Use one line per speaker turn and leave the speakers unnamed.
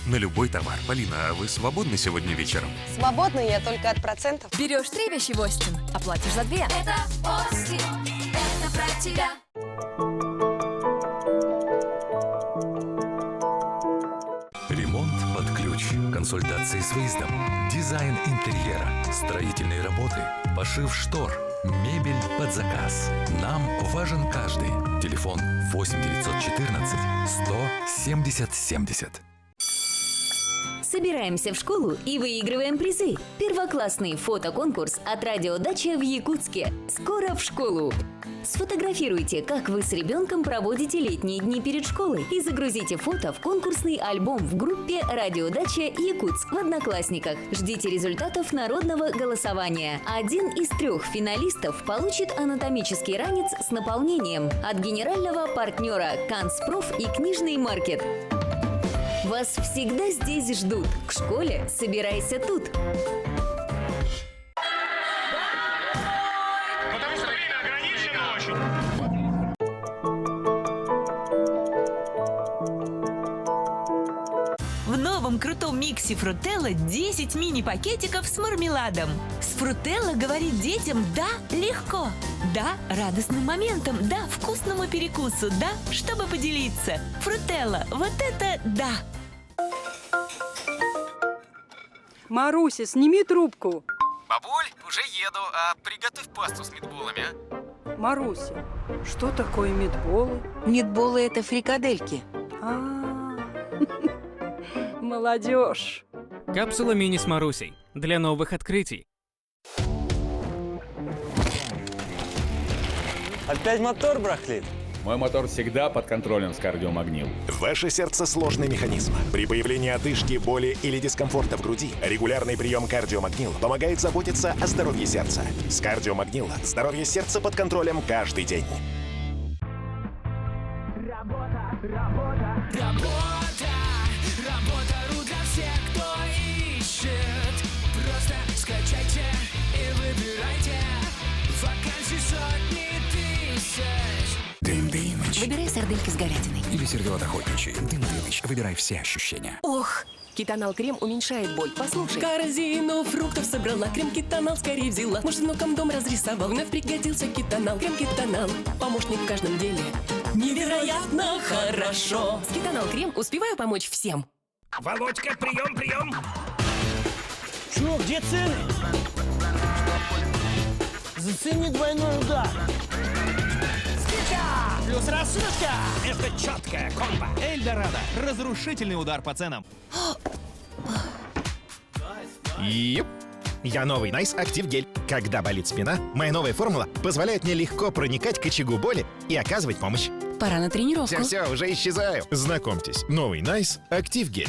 на любой товар. Полина, а вы свободны сегодня вечером?
Свободна я только от процентов.
Берешь 3 вещи в Остин, а платишь за 2.
Это Остин, это про тебя.
Ремонт под ключ, консультации с выездом, дизайн интерьера, строительные работы, пошив штор, мебель под заказ. Нам важен каждый. Телефон 8 914 100 70 70.
Собираемся в школу и выигрываем призы. Первоклассный фотоконкурс от радиодача в Якутске. Скоро в школу. Сфотографируйте, как вы с ребенком проводите летние дни перед школой, и загрузите фото в конкурсный альбом в группе «Радиодача Якутск» в Одноклассниках. Ждите результатов народного голосования. 1 из 3 финалистов получит анатомический ранец с наполнением от генерального партнера «Канцпроф» и «Книжный маркет». Вас всегда здесь ждут. К школе собирайся тут.
Потому что время ограничено очень.
В новом крутом миксе Фрутелла 10 мини-пакетиков с мармеладом. С Фрутелла говорит детям «да» легко. Да, радостным моментом. Да, вкусному перекусу. Да, чтобы поделиться. Фрутелла, вот это да!
Маруся, сними трубку.
Бабуль, уже еду, а приготовь пасту с митболами, а?
Маруся, что такое митболы?
Митболы – это фрикадельки.
Молодежь.
Капсула мини с Марусей. Для новых открытий.
Опять мотор барахлит?
Мой мотор всегда под контролем с кардиомагнил.
Ваше сердце – сложный механизм. При появлении одышки, боли или дискомфорта в груди регулярный прием кардиомагнил помогает заботиться о здоровье сердца. С кардиомагнил здоровье сердца под контролем каждый день.
Работа.ру для всех, кто ищет. Просто скачайте и выбирайте. Вакансий сотни тысяч.
Дым Дымыч.
Выбирай сардельки с говядиной.
Или сервелат охотничий. Дым Дымыч. Выбирай все ощущения.
Ох, Кетонал крем уменьшает боль. Послушай.
Корзину фруктов собрала, крем Кетонал скорее взяла. Может, внукам дом разрисовал, вновь пригодился Кетонал. Крем Кетонал, помощник в каждом деле. Невероятно хорошо. С Кетонал крем успеваю помочь всем.
Володька, прием, прием.
Чё, где цены? Зацени двойной удар.
Плюс рассылка. Это четкая комбо. Эльдорадо. Разрушительный удар по ценам.
Йоп. Я новый Nice Active Gel. Когда болит спина, моя новая формула позволяет мне легко проникать к очагу боли и оказывать помощь.
Пора на тренировку.
Все, уже исчезаю. Знакомьтесь, новый Nice Active Gel.